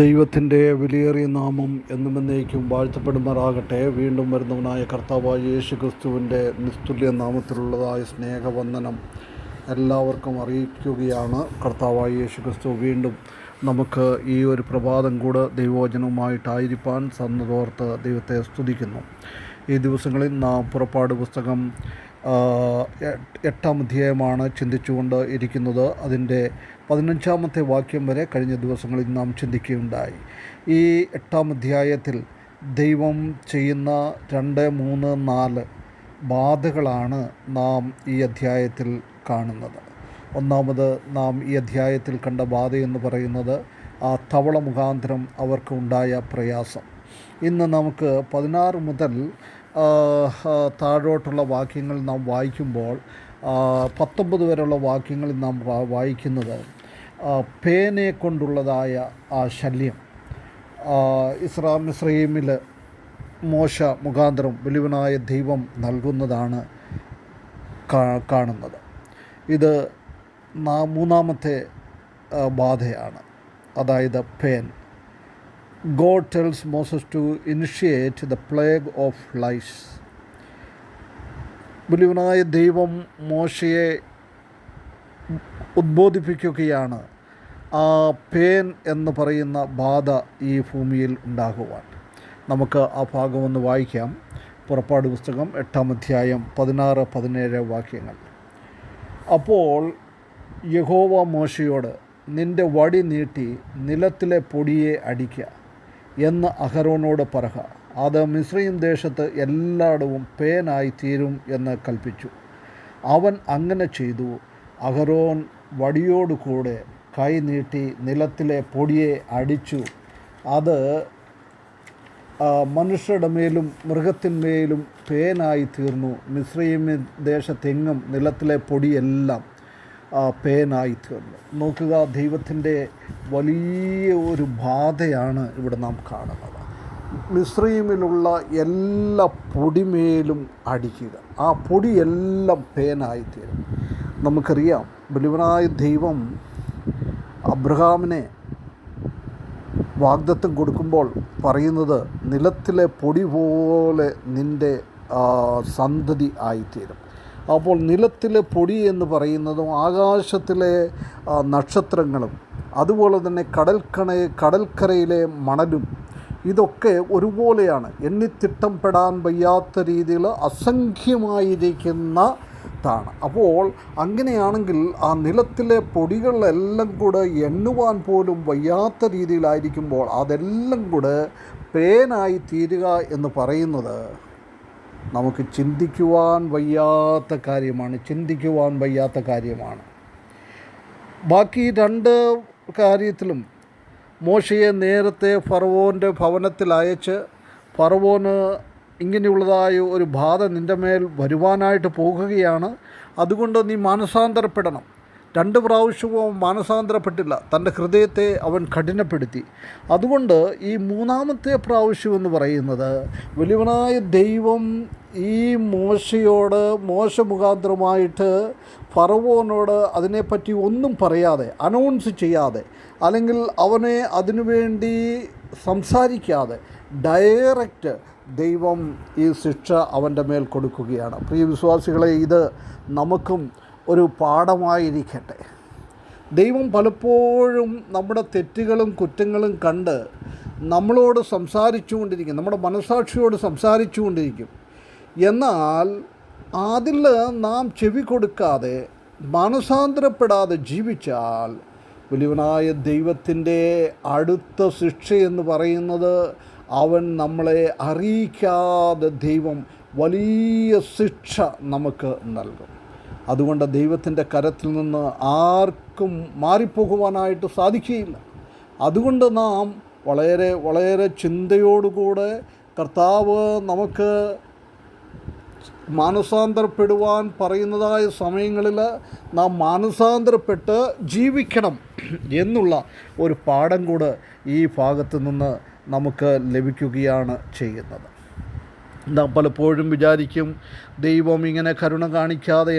ദൈവത്തിൻ്റെ വിലയേറിയ നാമം എന്നും എന്നേക്കും വാഴ്ത്തപ്പെടുമാറാകട്ടെ. വീണ്ടും വരുന്നവനായ കർത്താവായ യേശു ക്രിസ്തുവിൻ്റെ നിസ്തുല്യ നാമത്തിലുള്ളതായ സ്നേഹവന്ദനം എല്ലാവർക്കും അറിയിക്കുകയാണ്. കർത്താവായ യേശു ക്രിസ്തു വീണ്ടും നമുക്ക് ഈ ഒരു പ്രഭാതം കൂടെ ദൈവവചനവുമായിട്ടായിരിക്കാൻ സന്നദ്ധോർത്ത് ദൈവത്തെ സ്തുതിക്കുന്നു. ഈ ദിവസങ്ങളിൽ നാം പുറപ്പാട് പുസ്തകം 8-ാം അധ്യായമാണ് ചിന്തിച്ചുകൊണ്ട് ഇരിക്കുന്നത്. അതിൻ്റെ 15-ാമത്തെ വാക്യം വരെ കഴിഞ്ഞ ദിവസങ്ങളിൽ നാം ചിന്തിക്കുകയുണ്ടായി. ഈ 8-ാം അധ്യായത്തിൽ ദൈവം ചെയ്യുന്ന 2, 3, 4 ബാധകളാണ് നാം ഈ അധ്യായത്തിൽ കാണുന്നത്. ഒന്നാമത് നാം ഈ അധ്യായത്തിൽ കണ്ട ബാധയെന്ന് പറയുന്നത് ആ തവള മുഖാന്തരം അവർക്ക് ഉണ്ടായ പ്രയാസം. ഇന്ന് നമുക്ക് 16 മുതൽ താഴോട്ടുള്ള വാക്യങ്ങൾ നാം വായിക്കുമ്പോൾ 19 വരെയുള്ള വാക്യങ്ങളിൽ നാം വായിക്കുന്നത് പേനെ കൊണ്ടുള്ളതായ ആ ശല്യം മിസ്രയീമിൽ മോശ മുഖാന്തരം വലിയവനായ ദൈവം നൽകുന്നതാണ് കാണുന്നത്. ഇത് 3-ാമത്തെ ബാധയാണ്, അതായത് പേൻ. God tells Moses to initiate the plague of lice. വലിയവനായ ദൈവം മോശയെ ഉദ്ബോധിപ്പിക്കുകയാണ് ആ പേൻ എന്ന് പറയുന്ന ബാധ ഈ ഭൂമിയിൽ ഉണ്ടാകുവാൻ. നമുക്ക് ആ ഭാഗം ഒന്ന് വായിക്കാം. പുറപ്പാട് പുസ്തകം 8-ാം അധ്യായം 16-17 വാക്യങ്ങൾ. അപ്പോൾ യഹോവ മോശയോട്, നിൻ്റെ വടി നീട്ടി നിലത്തിലെ പൊടിയെ അടിക്കുക എന്ന് അഹരോനോട് പറക, അത് മിസ്രയീം ദേശത്ത് എല്ലായിടവും പേനായി തീരും എന്ന് കൽപ്പിച്ചു. അവൻ അങ്ങനെ ചെയ്തു. അഹരോൻ വടിയോടുകൂടെ കൈ നീട്ടി നിലത്തിലെ പൊടിയെ അടിച്ചു. അത് മനുഷ്യരുടെ മേലും മൃഗത്തിന്മേലും പേനായി തീർന്നു. മിസ്രയീം ദേശത്തെങ്ങും നിലത്തിലെ പൊടിയെല്ലാം പേനായി തീർന്നു. നോക്കുക, ദൈവത്തിൻ്റെ വലിയ ഒരു ബാധയാണ് ഇവിടെ നാം കാണുന്നത്. മിസ്രയീമിലുള്ള എല്ലാ പൊടിമേലും അടിക്കുക, ആ പൊടിയെല്ലാം പേനായി തീരും. നമുക്കറിയാം, ബലിവനായ ദൈവം അബ്രഹാമിനെ വാഗ്ദത്തം കൊടുക്കുമ്പോൾ പറയുന്നത്, നിലത്തിലെ പൊടി പോലെ നിൻ്റെ സന്തതി ആയിത്തീരും. അപ്പോൾ നിലത്തിലെ പൊടി എന്ന് പറയുന്നതും ആകാശത്തിലെ നക്ഷത്രങ്ങളും അതുപോലെ തന്നെ കടൽക്കരയിലെ മണലും ഇതൊക്കെ ഒരുപോലെയാണ്. എണ്ണിത്തിട്ടപ്പെടാൻ വയ്യാത്ത രീതിയിൽ അസംഖ്യമായിരിക്കുന്നതാണ്. അപ്പോൾ അങ്ങനെയാണെങ്കിൽ ആ നിലത്തിലെ പൊടികളെല്ലാം കൂടെ എണ്ണുവാൻ പോലും വയ്യാത്ത രീതിയിലായിരിക്കുമ്പോൾ അതെല്ലാം കൂടെ പേനായി തീരുക എന്ന് പറയുന്നത് നമുക്ക് ചിന്തിക്കുവാൻ വയ്യാത്ത കാര്യമാണ്. ബാക്കി 2 കാര്യത്തിലും മോശയെ നേരത്തെ ഫറവോൻ്റെ ഭവനത്തിൽ അയച്ച്, ഫറവോന് ഇങ്ങനെയുള്ളതായ ഒരു ബാധ നിൻ്റെ മേൽ വരുവാനായിട്ട് പോകുകയാണ്, അതുകൊണ്ട് നീ മാനസാന്തരപ്പെടണം. 2 പ്രാവശ്യവും മാനസാന്തരപ്പെട്ടില്ല. തൻ്റെ ഹൃദയത്തെ അവൻ കഠിനപ്പെടുത്തി. അതുകൊണ്ട് ഈ 3-ാമത്തെ പ്രാവശ്യം എന്ന് പറയുന്നത് വലിയവനായ ദൈവം ഈ മോശ മുഖാന്തരമായിട്ട് ഫറവോനോട് അതിനെപ്പറ്റി ഒന്നും പറയാതെ, അനൗൺസ് ചെയ്യാതെ, അല്ലെങ്കിൽ അവനെ അതിനുവേണ്ടി സംസാരിക്കാതെ ഡയറക്റ്റ് ദൈവം ഈ ശിക്ഷ അവൻ്റെ മേൽ കൊടുക്കുകയാണ്. പ്രിയ വിശ്വാസികളെ, ഇത് നമുക്കും ഒരു പാഠമായിരിക്കട്ടെ. ദൈവം പലപ്പോഴും നമ്മുടെ തെറ്റുകളും കുറ്റങ്ങളും കണ്ട് നമ്മളോട് സംസാരിച്ചുകൊണ്ടിരിക്കും, നമ്മുടെ മനസാക്ഷിയോട് സംസാരിച്ചുകൊണ്ടിരിക്കും. എന്നാൽ അതിൽ നാം ചെവി കൊടുക്കാതെ മാനസാന്തരപ്പെടാതെ ജീവിച്ചാൽ വലിയവനായ ദൈവത്തിൻ്റെ അടുത്ത ശിക്ഷയെന്ന് പറയുന്നത്, അവൻ നമ്മളെ അറിയിക്കാതെ ദൈവം വലിയ ശിക്ഷ നമുക്ക് നൽകും. അതുകൊണ്ട് ദൈവത്തിൻ്റെ കരത്തിൽ നിന്ന് ആർക്കും മാറിപ്പോകുവാനായിട്ട് സാധിക്കുകയില്ല. അതുകൊണ്ട് നാം വളരെ ചിന്തയോടുകൂടെ കർത്താവ് നമുക്ക് മാനസാന്തരപ്പെടുവാൻ പറയുന്നതായ സമയങ്ങളിൽ നാം മാനസാന്തരപ്പെട്ട് ജീവിക്കണം എന്നുള്ള ഒരു പാഠം കൂടെ ഈ ഭാഗത്തു നിന്ന് നമുക്ക് ലഭിക്കുകയാണ് ചെയ്യുന്നത്. നാം പലപ്പോഴും വിചാരിക്കും, ദൈവം ഇങ്ങനെ കരുണ കാണിക്കാതെ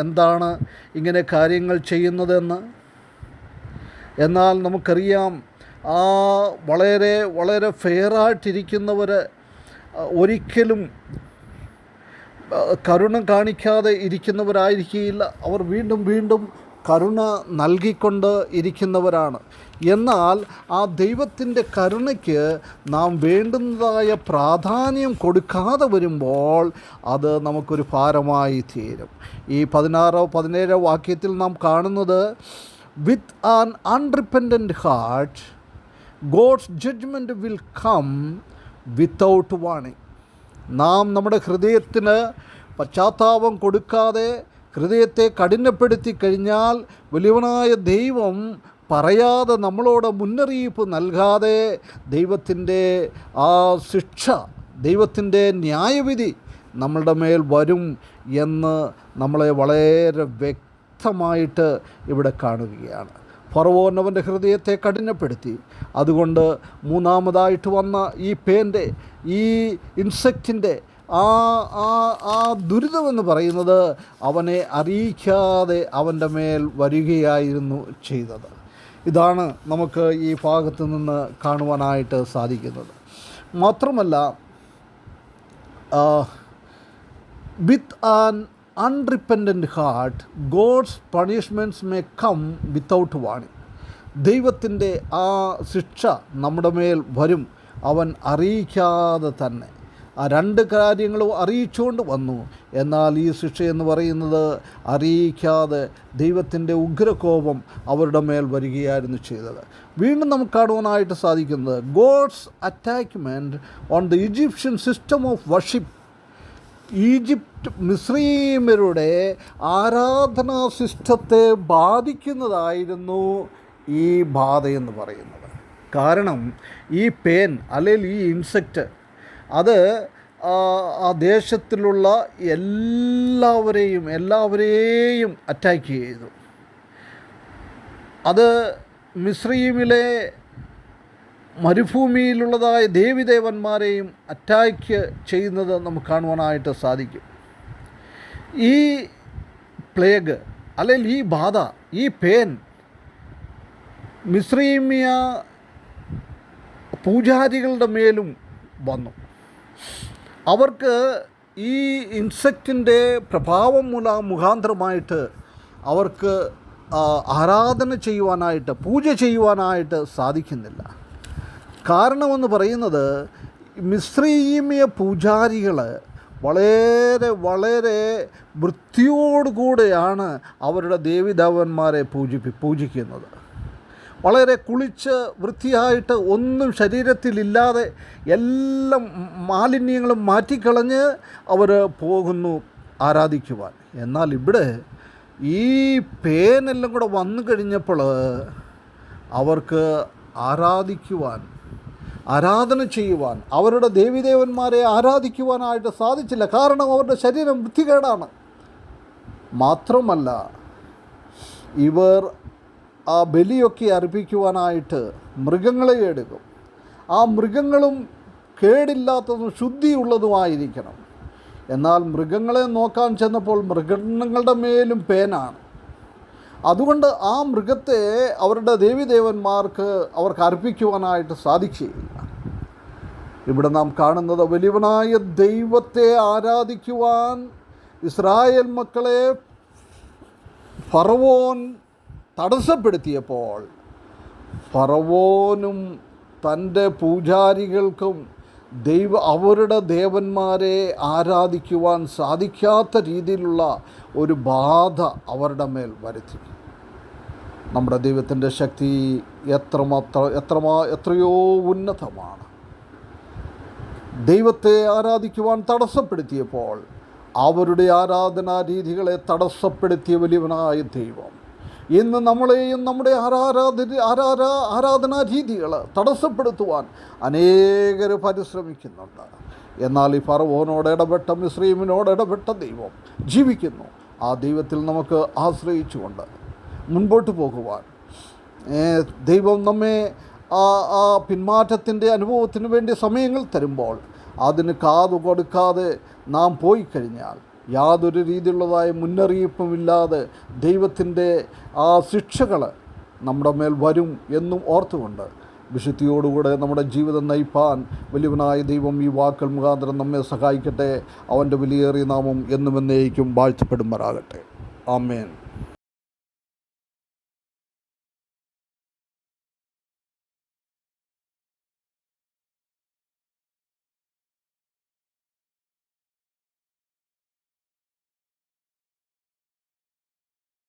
എന്താണ് ഇങ്ങനെ കാര്യങ്ങൾ ചെയ്യുന്നതെന്ന്. എന്നാൽ നമുക്കറിയാം, വളരെ വളരെ ഫെയറായിട്ടിരിക്കുന്നവർ ഒരിക്കലും കരുണ കാണിക്കാതെ ഇരിക്കുന്നവരായിരിക്കില്ല. അവർ വീണ്ടും വീണ്ടും കരുണ നൽകിക്കൊണ്ട് ഇരിക്കുന്നവരാണ്. എന്നാൽ ആ ദൈവത്തിൻ്റെ കരുണയ്ക്ക് നാം വേണ്ടുന്നതായ പ്രാധാന്യം കൊടുക്കാതെ വരുമ്പോൾ അത് നമുക്കൊരു ഭാരമായി തീരും. ഈ 16-17 വാക്യത്തിൽ നാം കാണുന്നത്, with an unrepentant heart God's judgement will come without warning. നാം നമ്മുടെ ഹൃദയത്തിന് പശ്ചാത്താപം കൊടുക്കാതെ ഹൃദയത്തെ കഠിനപ്പെടുത്തി കഴിഞ്ഞാൽ വലിയവനായ ദൈവം പറയാതെ, നമ്മളോട് മുന്നറിയിപ്പ് നൽകാതെ ദൈവത്തിൻ്റെ ആ ശിക്ഷ, ദൈവത്തിൻ്റെ ന്യായവിധി നമ്മളുടെ മേൽ വരും എന്ന് നമ്മളെ വളരെ വ്യക്തമായിട്ട് ഇവിടെ കാണുകയാണ്. ഫറവോൻ അവൻ്റെ ഹൃദയത്തെ കഠിനപ്പെടുത്തി. അതുകൊണ്ട് മൂന്നാമതായിട്ട് വന്ന ഈ പേൻ്റെ, ഈ ഇൻസെക്റ്റിൻ്റെ ആ ദുരിതമെന്ന് പറയുന്നത് അവനെ അറിയിക്കാതെ അവൻ്റെ മേൽ വരികയായിരുന്നു ചെയ്തത്. ഇതാണ് നമുക്ക് ഈ ഭാഗത്ത് നിന്ന് കാണുവാനായിട്ട് സാധിക്കുന്നത്. മാത്രമല്ല, with an unrepentant heart God's punishments may come without warning. ദൈവത്തിൻ്റെ ആ ശിക്ഷ നമ്മുടെ മേൽ വരും, അവൻ അറിയിക്കാതെ തന്നെ. ആ രണ്ട് കാര്യങ്ങളും അറിയിച്ചുകൊണ്ട് വന്നു. എന്നാൽ ഈ ശിക്ഷയെന്ന് പറയുന്നത് അറിയിക്കാതെ ദൈവത്തിൻ്റെ ഉഗ്രകോപം അവരുടെ മേൽ വരികയായിരുന്നു ചെയ്തത്. വീണ്ടും നമുക്ക് കാണുവാനായിട്ട് സാധിക്കുന്നത്, God's attackment on the Egyptian system of worship. Egypt മിസ്രൈമ്യരുടെ ആരാധനാ സിസ്റ്റത്തെ ബാധിക്കുന്നതായിരുന്നു ഈ ബാധയെന്ന് പറയുന്നത്. കാരണം ഈ പേൻ അല്ലെങ്കിൽ ഈ ഇൻസെക്റ്റ് അത് ആ ദേശത്തിലുള്ള എല്ലാവരെയും അറ്റാക്ക് ചെയ്തു. അത് മിസ്രൈമിലെ മരുഭൂമിയിലുള്ളതായ ദേവീദേവന്മാരെയും അറ്റാക്ക് ചെയ്യുന്നത് നമുക്ക് കാണുവാനായിട്ട് സാധിക്കും. ഈ പ്ലേഗ് അല്ലെങ്കിൽ ഈ ബാധ, ഈ പേൻ മിസ്രൈമ്യ പൂജാരികളുടെ മേലും വന്നു. അവർക്ക് ഈ ഇൻസെക്റ്റിൻ്റെ പ്രഭാവം മുഖാന്തരമായിട്ട് അവർക്ക് ആരാധന ചെയ്യുവാനായിട്ട്, പൂജ ചെയ്യുവാനായിട്ട് സാധിക്കുന്നില്ല. കാരണമെന്ന് പറയുന്നത്, മിസ്രൈമ്യ പൂജാരികൾ വളരെ വളരെ വൃത്തിയോടുകൂടെയാണ് അവരുടെ ദേവീദേവന്മാരെ പൂജിക്കുന്നത്. വളരെ കുളിച്ച് വൃത്തിയായിട്ട്, ഒന്നും ശരീരത്തിലില്ലാതെ എല്ലാം മാലിന്യങ്ങളും മാറ്റിക്കളഞ്ഞ് അവർ പോകുന്നു ആരാധിക്കുവാൻ. എന്നാൽ ഇവിടെ ഈ പേനെല്ലാം കൂടെ വന്നു കഴിഞ്ഞപ്പോൾ അവർക്ക് ആരാധന ചെയ്യുവാൻ, അവരുടെ ദേവീദേവന്മാരെ ആരാധിക്കുവാനായിട്ട് സാധിച്ചില്ല. കാരണം അവരുടെ ശരീരം വൃത്തികേടാണ്. മാത്രമല്ല, ഇവർ ആ ബലിയൊക്കെ അർപ്പിക്കുവാനായിട്ട് മൃഗങ്ങളെ എടുക്കും. ആ മൃഗങ്ങളും കേടില്ലാത്തതും ശുദ്ധിയുള്ളതുമായിരിക്കണം. എന്നാൽ മൃഗങ്ങളെ നോക്കാൻ ചെന്നപ്പോൾ മൃഗങ്ങളുടെ മേലും പേനാണ്. അതുകൊണ്ട് ആ മൃഗത്തെ അവരുടെ ദേവീദേവന്മാർക്ക് അവർക്ക് അർപ്പിക്കുവാനായിട്ട് സാധിക്കുകയില്ല. ഇവിടെ നാം കാണുന്നത്, വലിയവനായ ദൈവത്തെ ആരാധിക്കുവാൻ ഇസ്രായേൽ മക്കളെ ഫറവോൻ തടസ്സപ്പെടുത്തിയപ്പോൾ ഫറവോനും തൻ്റെ പൂജാരികൾക്കും അവരുടെ ദേവന്മാരെ ആരാധിക്കുവാൻ സാധിക്കാത്ത രീതിയിലുള്ള ഒരു ബാധ അവരുടെ മേൽ വരുത്തി. നമ്മുടെ ദൈവത്തിൻ്റെ ശക്തി എത്രയോ ഉന്നതമാണ്. ദൈവത്തെ ആരാധിക്കുവാൻ തടസ്സപ്പെടുത്തിയപ്പോൾ അവരുടെ ആരാധനാ രീതികളെ തടസ്സപ്പെടുത്തിയ വലിയവനായ ദൈവം ഇന്ന് നമ്മളെയും നമ്മുടെ ആരാധനാ രീതികൾ തടസ്സപ്പെടുത്തുവാൻ അനേകർ പരിശ്രമിക്കുന്നുണ്ട്. എന്നാൽ ഈ ഫറവോനോട് ഇടപെട്ട, മിസ്രൈമിനോട് ഇടപെട്ട ദൈവം ജീവിക്കുന്നു. ആ ദൈവത്തിൽ നമുക്ക് ആശ്രയിച്ചുകൊണ്ട് മുൻപോട്ട് പോകുവാൻ ദൈവം നമ്മെ ആ പിന്മാറ്റത്തിൻ്റെ അനുഭവത്തിന് വേണ്ടി സമയങ്ങൾ തരുമ്പോൾ അതിന് കാതു കൊടുക്കാതെ നാം പോയി കഴിഞ്ഞാൽ യാതൊരു രീതിയിലുള്ളതായ മുന്നറിയിപ്പുമില്ലാതെ ദൈവത്തിൻ്റെ ആ ശിക്ഷകൾ നമ്മുടെ മേൽ വരും എന്നും ഓർത്തുകൊണ്ട് വിശുദ്ധിയോടുകൂടെ നമ്മുടെ ജീവിതം നയിപ്പാൻ വലിയവനായ ദൈവം ഈ വാക്കുകൾ മുഖാന്തരം നമ്മെ സഹായിക്കട്ടെ. അവൻ്റെ വിലയേറിയ നാമം എന്നും എന്നേക്കും വാഴ്ത്തപ്പെടുമാറാകട്ടെ. ആമേൻ.